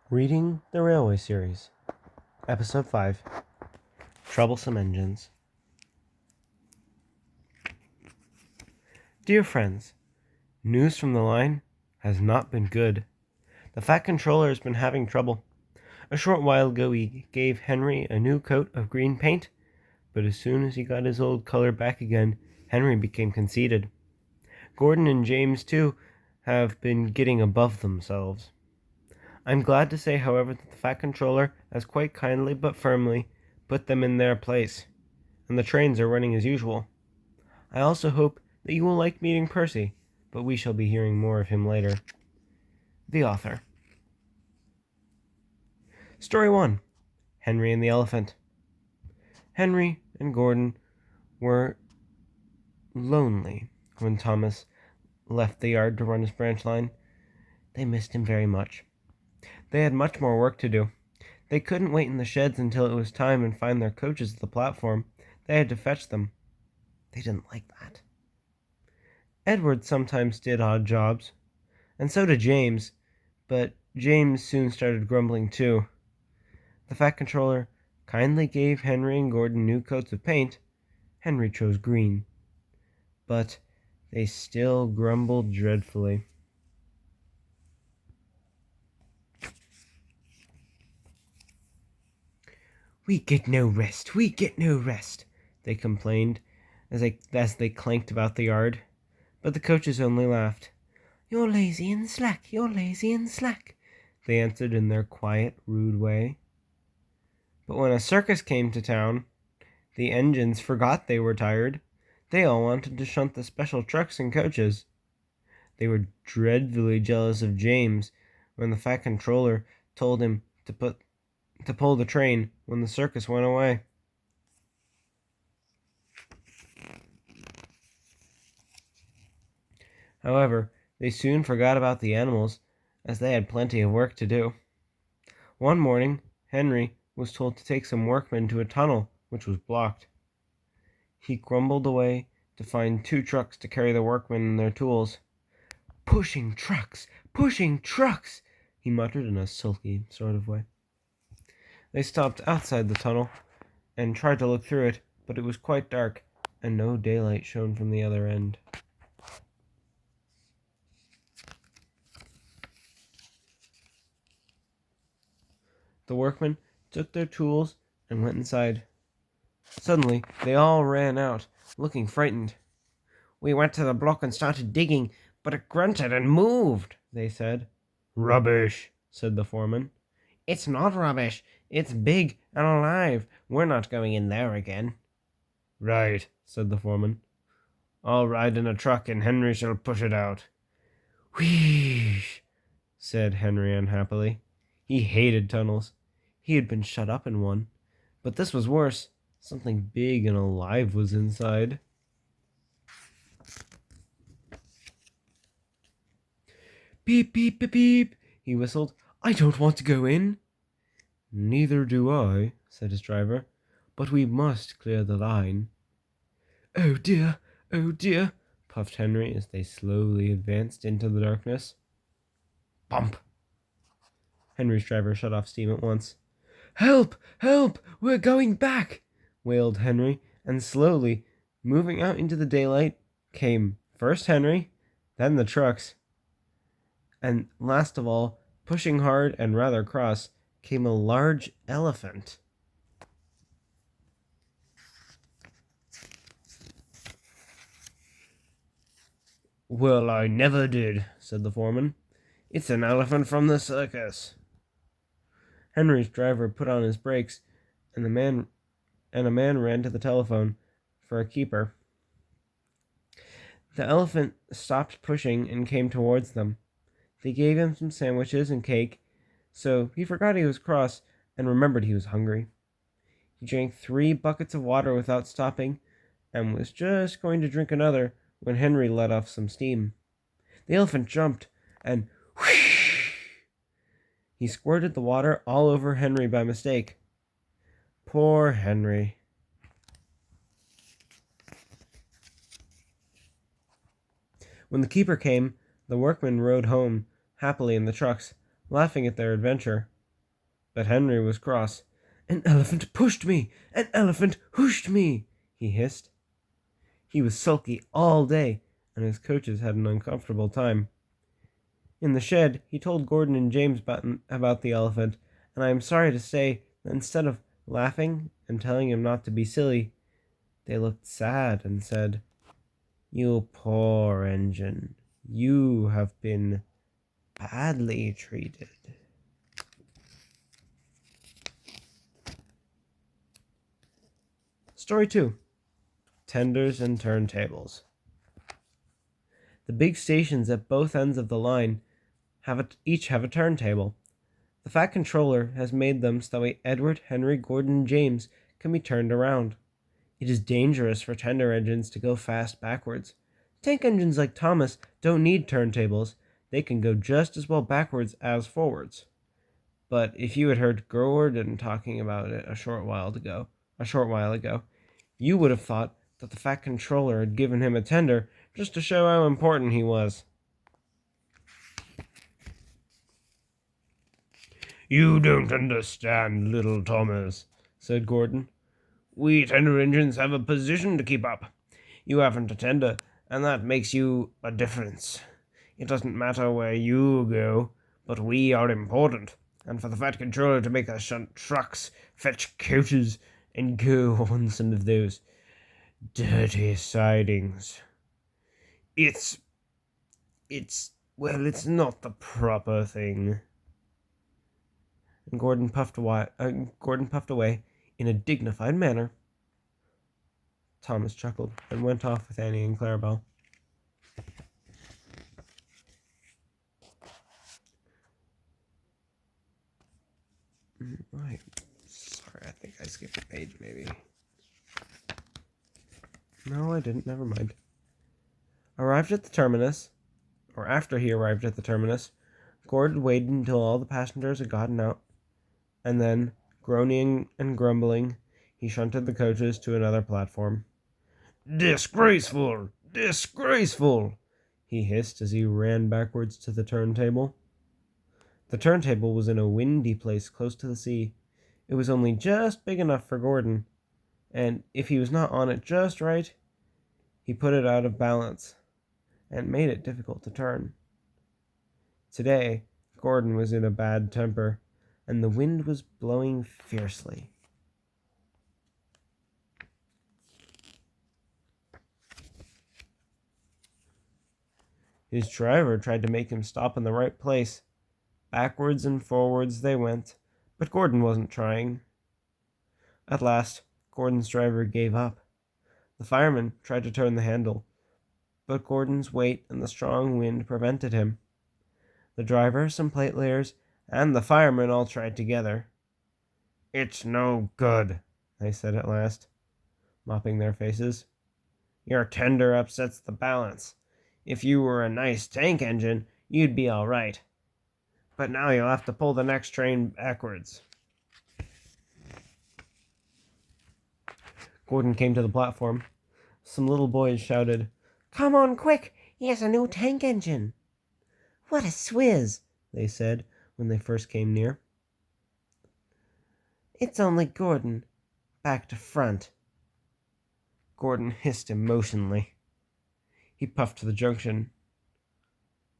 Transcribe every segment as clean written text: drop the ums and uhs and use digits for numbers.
Reading the Railway Series, Episode 5, Troublesome Engines. Dear friends, news from the line has not been good. The Fat Controller has been having trouble. A short while ago he gave Henry a new coat of green paint, but as soon as he got his old color back again, Henry became conceited. Gordon and James, too, have been getting above themselves. I'm glad to say, however, that the Fat Controller has quite kindly but firmly put them in their place, and the trains are running as usual. I also hope that you will like meeting Percy, but we shall be hearing more of him later. The Author. Story 1. Henry and the Elephant. Henry and Gordon were lonely when Thomas left the yard to run his branch line. They missed him very much. They had much more work to do. They couldn't wait in the sheds until it was time and find their coaches at the platform. They had to fetch them. They didn't like that. Edward sometimes did odd jobs, and so did James, but James soon started grumbling too. The Fat Controller kindly gave Henry and Gordon new coats of paint. Henry chose green, but they still grumbled dreadfully. We get no rest, they complained as they clanked about the yard. But the coaches only laughed. You're lazy and slack, they answered in their quiet, rude way. But when a circus came to town, the engines forgot they were tired. They all wanted to shunt the special trucks and coaches. They were dreadfully jealous of James when the Fat Controller told him to pull the train when the circus went away. However, they soon forgot about the animals, as they had plenty of work to do. One morning, Henry was told to take some workmen to a tunnel which was blocked. He grumbled away to find 2 trucks to carry the workmen and their tools. Pushing trucks, he muttered in a sulky sort of way. They stopped outside the tunnel and tried to look through it, but it was quite dark, and no daylight shone from the other end. The workmen took their tools and went inside. Suddenly, they all ran out, looking frightened. We went to the block and started digging, but it grunted and moved, they said. Rubbish, said the foreman. It's not rubbish. It's big and alive. We're not going in there again. Right, said the foreman. I'll ride in a truck and Henry shall push it out. Wheesh, said Henry unhappily. He hated tunnels. He had been shut up in one. But this was worse. Something big and alive was inside. Beep, beep, beep, beep, he whistled. I don't want to go in. Neither do I, said his driver, but we must clear the line. Oh dear, puffed Henry as they slowly advanced into the darkness. Bump! Henry's driver shut off steam at once. Help! We're going back! Wailed Henry, and slowly, moving out into the daylight, came first Henry, then the trucks, and last of all, pushing hard and rather cross, came a large elephant. Well, I never did, said the foreman. It's an elephant from the circus. Henry's driver put on his brakes, and a man ran to the telephone for a keeper. The elephant stopped pushing and came towards them. They gave him some sandwiches and cake, so he forgot he was cross and remembered he was hungry. He drank 3 buckets of water without stopping, and was just going to drink another when Henry let off some steam. The elephant jumped, and whoosh! He squirted the water all over Henry by mistake. Poor Henry. When the keeper came, the workmen rode home happily in the trucks, laughing at their adventure. But Henry was cross. "An elephant pushed me! An elephant whooshed me!" he hissed. He was sulky all day, and his coaches had an uncomfortable time. In the shed, he told Gordon and James about the elephant, and I am sorry to say that instead of laughing and telling him not to be silly, they looked sad and said, "You poor engine, you have been badly treated." Story 2. Tenders and Turntables. The big stations at both ends of the line each have a turntable. The Fat Controller has made them so that way Edward, Henry, Gordon, and James can be turned around. It is dangerous for tender engines to go fast backwards. Tank engines like Thomas don't need turntables. They can go just as well backwards as forwards. But if you had heard Gordon talking about it a short while ago, you would have thought that the Fat Controller had given him a tender just to show how important he was. "You don't understand, little Thomas," said Gordon. "We tender engines have a position to keep up. You haven't a tender, and that makes you a difference. It doesn't matter where you go, but we are important. And for the Fat Controller to make us shunt trucks, fetch coaches, and go on some of those dirty sidings, it's not the proper thing." And Gordon puffed away in a dignified manner. Thomas chuckled and went off with Annie and Clarabelle. Right. Sorry, I think I skipped a page, maybe. No, I didn't. Never mind. After he arrived at the terminus, Gordon waited until all the passengers had gotten out, and then, groaning and grumbling, he shunted the coaches to another platform. "Disgraceful! Disgraceful!" he hissed as he ran backwards to the turntable. The turntable was in a windy place close to the sea. It was only just big enough for Gordon, and if he was not on it just right, he put it out of balance and made it difficult to turn. Today, Gordon was in a bad temper, and the wind was blowing fiercely. His driver tried to make him stop in the right place. Backwards and forwards they went, but Gordon wasn't trying. At last, Gordon's driver gave up. The fireman tried to turn the handle, but Gordon's weight and the strong wind prevented him. The driver, some plate layers, and the fireman all tried together. "It's no good," they said at last, mopping their faces. "Your tender upsets the balance. If you were a nice tank engine, you'd be all right. But now you'll have to pull the next train backwards." Gordon came to the platform. Some little boys shouted, "Come on quick, he has a new tank engine." "What a swizz," they said when they first came near. "It's only Gordon, back to front." Gordon hissed emotionally. He puffed to the junction.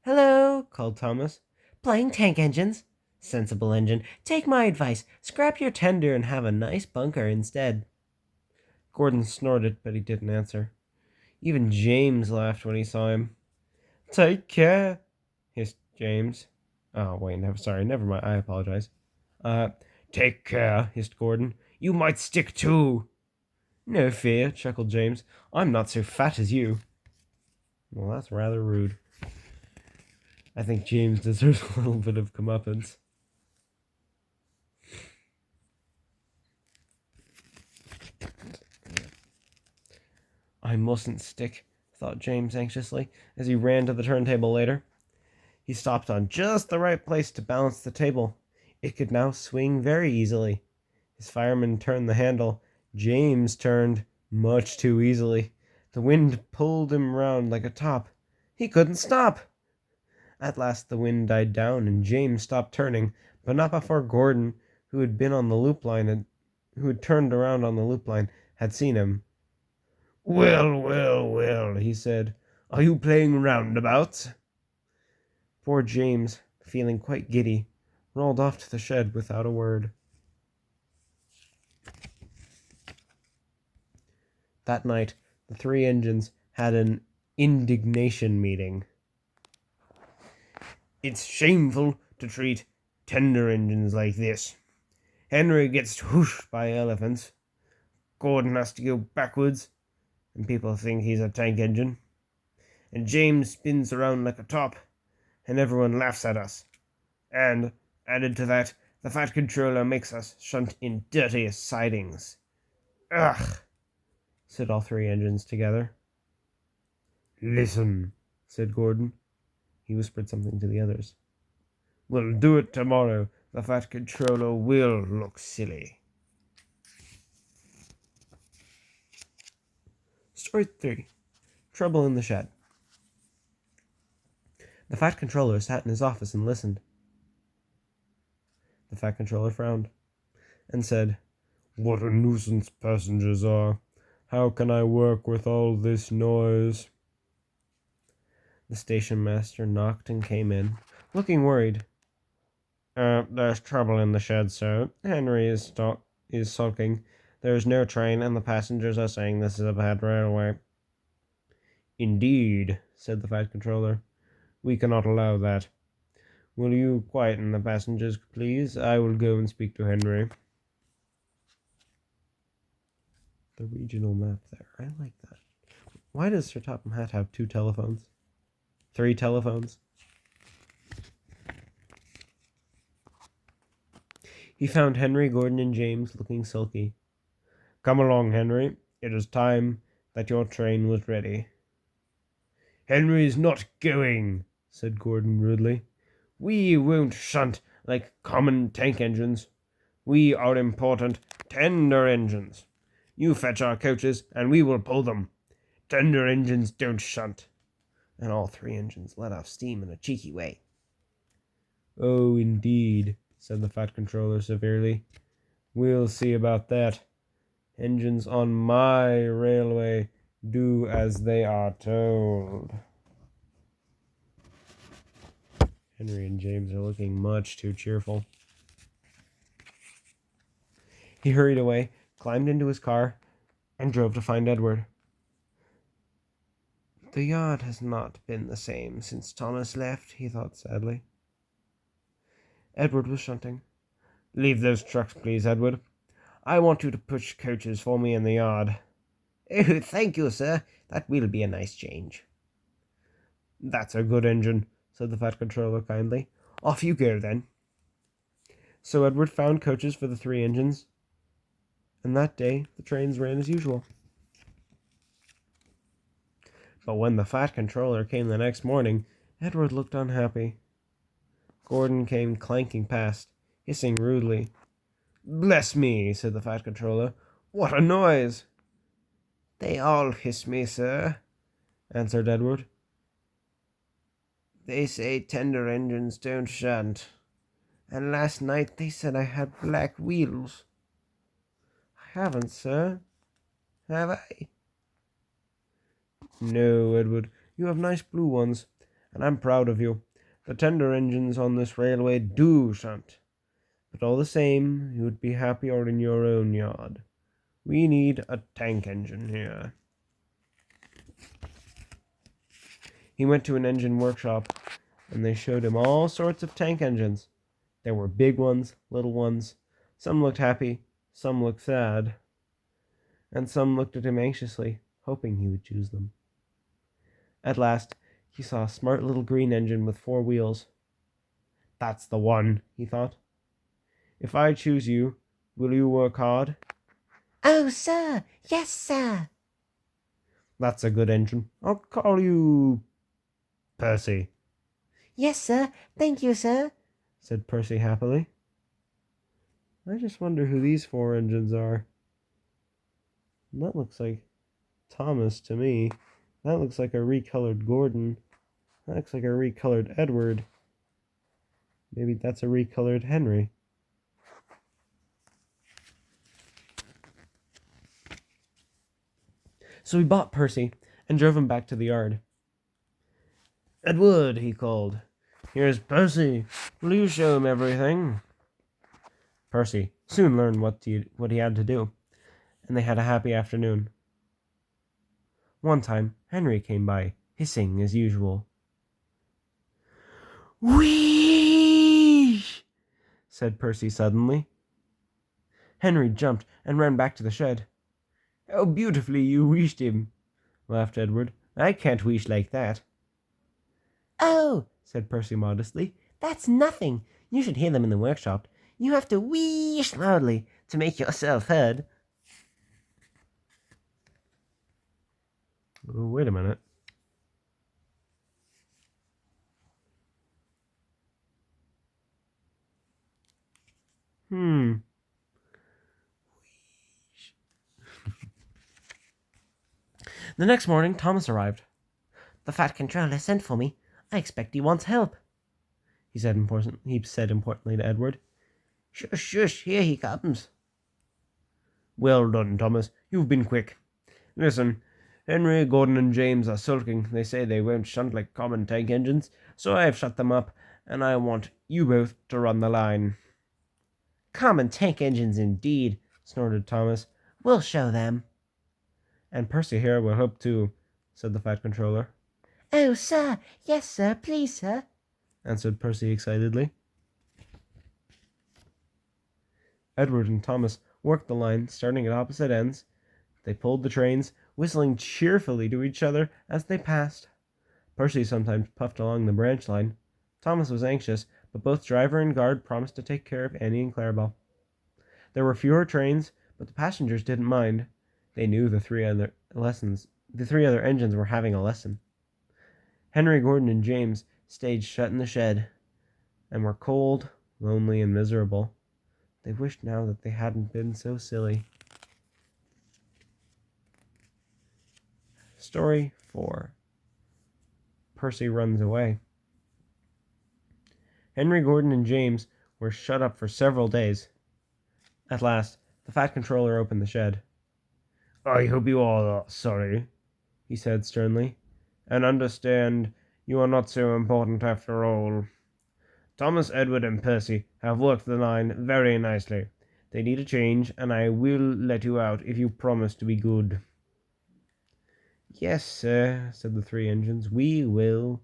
"Hello," called Thomas. "Playing tank engines? Sensible engine. Take my advice. Scrap your tender and have a nice bunker instead." Gordon snorted, but he didn't answer. Even James laughed when he saw him. "Take care," hissed James. Oh, wait, never mind. I apologize. "Take care," hissed Gordon. "You might stick too." "No fear," chuckled James. "I'm not so fat as you." Well, that's rather rude. I think James deserves a little bit of comeuppance. "I mustn't stick," thought James anxiously, as he ran to the turntable later. He stopped on just the right place to balance the table. It could now swing very easily. His fireman turned the handle. James turned much too easily. The wind pulled him round like a top. He couldn't stop. At last the wind died down, and James stopped turning, but not before Gordon, who had been on the loop line and who had turned around on the loop line, had seen him. "Well, well, well," he said. "Are you playing roundabouts?" Poor James, feeling quite giddy, rolled off to the shed without a word. That night, the three engines had an indignation meeting. "It's shameful to treat tender engines like this. Henry gets whooshed by elephants. Gordon has to go backwards, and people think he's a tank engine. And James spins around like a top, and everyone laughs at us. And, added to that, the Fat Controller makes us shunt in dirty sidings. Ugh," said all three engines together. "Listen," said Gordon. He whispered something to the others. "We'll do it tomorrow. The Fat Controller will look silly." Story 3. Trouble in the Shed. The Fat Controller sat in his office and listened. The Fat Controller frowned and said, "What a nuisance passengers are. How can I work with all this noise?" The station master knocked and came in, looking worried. There's trouble in the shed, sir. Henry is sulking. There is no train, and the passengers are saying this is a bad railway." "Indeed," said the Fat Controller. "We cannot allow that. Will you quieten the passengers, please? I will go and speak to Henry." The regional map there. I like that. Why does Sir Topham Hatt have 2 telephones? 3 telephones? He found Henry, Gordon, and James looking sulky. "Come along, Henry. It is time that your train was ready." "Henry's not going," said Gordon rudely. "We won't shunt like common tank engines. We are important tender engines. You fetch our coaches, and we will pull them. Tender engines don't shunt." And all 3 engines let off steam in a cheeky way. "Oh, indeed," said the Fat Controller severely. "We'll see about that. Engines on my railway do as they are told." Henry and James are looking much too cheerful. He hurried away, climbed into his car, and drove to find Edward. "The yard has not been the same since Thomas left," he thought sadly. Edward was shunting. "Leave those trucks, please, Edward. I want you to push coaches for me in the yard." "Oh, thank you, sir. That will be a nice change." "That's a good engine," said the Fat Controller kindly. "Off you go, then." So Edward found coaches for the 3 engines, and that day the trains ran as usual. But when the Fat Controller came the next morning, Edward looked unhappy. Gordon came clanking past, hissing rudely. "Bless me," said the Fat Controller. "What a noise!" "They all hiss me, sir," answered Edward. "They say tender engines don't shunt. And last night they said I had black wheels." "I haven't, sir." "Have I?" "No, Edward. You have nice blue ones, and I'm proud of you. The tender engines on this railway do shunt. But all the same, you would be happier in your own yard. We need a tank engine here." He went to an engine workshop, and they showed him all sorts of tank engines. There were big ones, little ones. Some looked happy, some looked sad, and some looked at him anxiously, hoping he would choose them. At last, he saw a smart little green engine with 4 wheels. "That's the one," he thought. "If I choose you, will you work hard?" "Oh, sir! Yes, sir!" "That's a good engine. I'll call you Percy." "Yes, sir. Thank you, sir," said Percy happily. "I just wonder who these 4 engines are. That looks like Thomas to me. That looks like a recolored Gordon. That looks like a recolored Edward. Maybe that's a recolored Henry." So he bought Percy and drove him back to the yard. "Edward," he called, "here's Percy. Will you show him everything?" Percy soon learned what he had to do, and they had a happy afternoon. One time, Henry came by, hissing as usual. "Whee!" said Percy suddenly. Henry jumped and ran back to the shed. "How beautifully you wished him," laughed Edward. "I can't wish like that." Oh, said Percy modestly. that's nothing. You should hear them in the workshop. You have to wheeze loudly to make yourself heard. Oh, wait a minute. The next morning, Thomas arrived. "The Fat Controller sent for me. I expect he wants help," He said importantly to Edward. "Shush, shush, here he comes." "Well done, Thomas. You've been quick. Listen, Henry, Gordon, and James are sulking. They say they won't shunt like common tank engines, so I have shut them up, and I want you both to run the line." "Common tank engines indeed," snorted Thomas. "We'll show them." "And Percy here will help too," said the Fat Controller. "Oh, sir, yes, sir, please, sir," answered Percy excitedly. Edward and Thomas worked the line, starting at opposite ends. They pulled the trains, whistling cheerfully to each other as they passed. Percy sometimes puffed along the branch line. Thomas was anxious, but both driver and guard promised to take care of Annie and Clarabelle. There were fewer trains, but the passengers didn't mind. They knew the three other engines were having a lesson. Henry, Gordon, and James stayed shut in the shed, and were cold, lonely, and miserable. They wished now that they hadn't been so silly. Story 4. Percy runs away. Henry, Gordon, and James were shut up for several days. At last, the Fat Controller opened the shed. "I hope you all are sorry," he said sternly, "and understand you are not so important after all. Thomas, Edward, and Percy have worked the line very nicely. They need a change, and I will let you out if you promise to be good." "Yes, sir," said the three engines, "we will."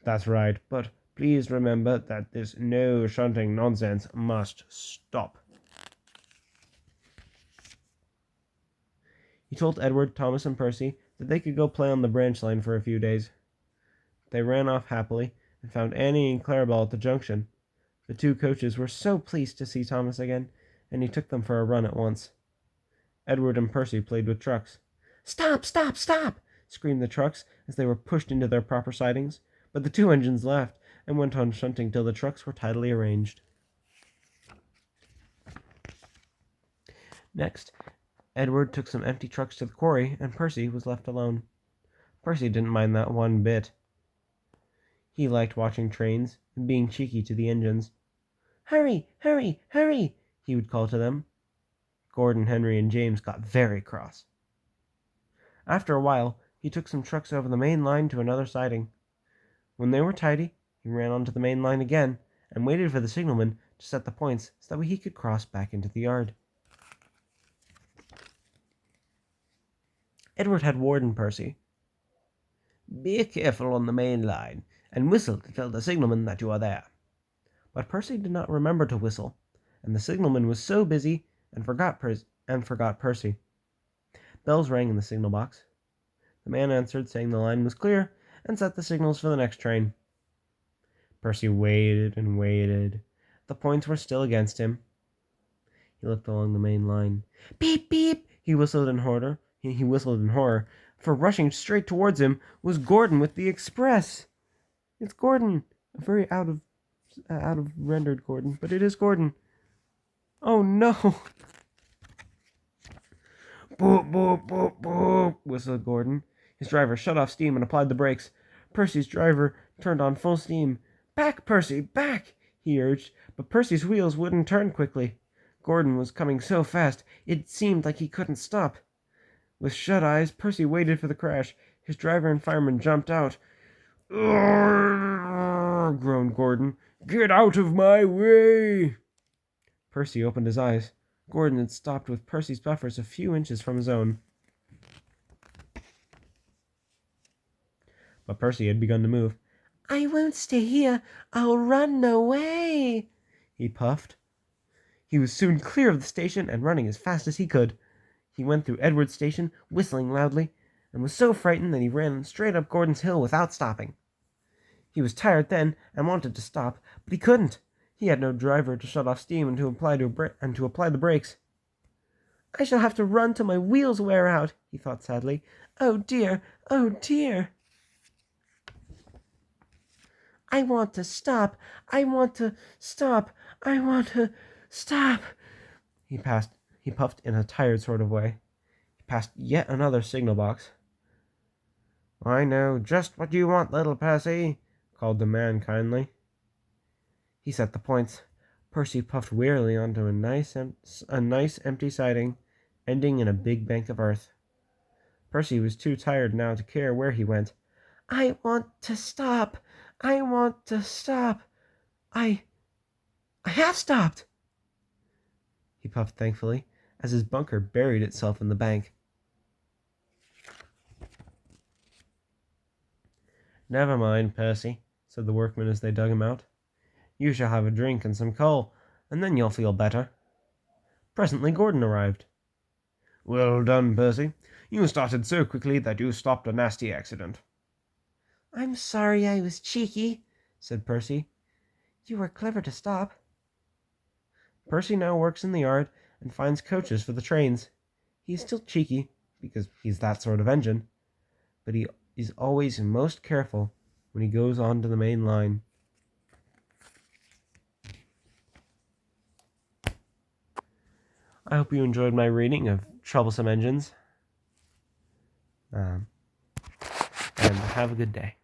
"That's right, but please remember that this no shunting nonsense must stop." He told Edward, Thomas, and Percy that they could go play on the branch line for a few days. They ran off happily and found Annie and Clarabelle at the junction. The two coaches were so pleased to see Thomas again, and he took them for a run at once. Edward and Percy played with trucks. "Stop, stop, stop!" screamed the trucks as they were pushed into their proper sidings, but the two engines laughed and went on shunting till the trucks were tidily arranged. Next, Edward took some empty trucks to the quarry, and Percy was left alone. Percy didn't mind that one bit. He liked watching trains and being cheeky to the engines. "Hurry, hurry, hurry!" he would call to them. Gordon, Henry, and James got very cross. After a while, he took some trucks over the main line to another siding. When they were tidy, he ran onto the main line again and waited for the signalman to set the points so that he could cross back into the yard. Edward had warned Percy. "Be careful on the main line, and whistle to tell the signalman that you are there." But Percy did not remember to whistle, and the signalman was so busy and forgot Percy. Bells rang in the signal box. The man answered, saying the line was clear, and set the signals for the next train. Percy waited and waited. The points were still against him. He looked along the main line. "Beep, beep!" He whistled in horror, for rushing straight towards him was Gordon with the express. It's Gordon, a very out of rendered Gordon, but it is Gordon. Oh no! "Boop, boop, boop, boop," whistled Gordon. His driver shut off steam and applied the brakes. Percy's driver turned on full steam. "Back, Percy, back!" he urged, but Percy's wheels wouldn't turn quickly. Gordon was coming so fast, it seemed like he couldn't stop. With shut eyes, Percy waited for the crash. His driver and fireman jumped out. "Urgh!" groaned Gordon. "Get out of my way!" Percy opened his eyes. Gordon had stopped with Percy's buffers a few inches from his own. But Percy had begun to move. "I won't stay here. I'll run away," he puffed. He was soon clear of the station and running as fast as he could. He went through Edward's station, whistling loudly, and was so frightened that he ran straight up Gordon's Hill without stopping. He was tired then and wanted to stop, but he couldn't. He had no driver to shut off steam and to apply the brakes. "I shall have to run till my wheels wear out," he thought sadly. "Oh dear, oh dear. I want to stop. I want to stop. I want to stop." He puffed in a tired sort of way. He passed yet another signal box. "I know just what you want, little Percy," called the man kindly. He set the points. Percy puffed wearily onto a nice empty siding, ending in a big bank of earth. Percy was too tired now to care where he went. "I want to stop. I want to stop. I have stopped," he puffed thankfully, as his bunker buried itself in the bank. "Never mind, Percy," said the workmen as they dug him out. "You shall have a drink and some coal, and then you'll feel better." Presently Gordon arrived. "Well done, Percy. You started so quickly that you stopped a nasty accident." "I'm sorry I was cheeky," said Percy. "You were clever to stop." Percy now works in the yard and finds coaches for the trains. He's still cheeky, because he's that sort of engine, but he is always most careful when he goes on to the main line. I hope you enjoyed my reading of Troublesome Engines. And have a good day.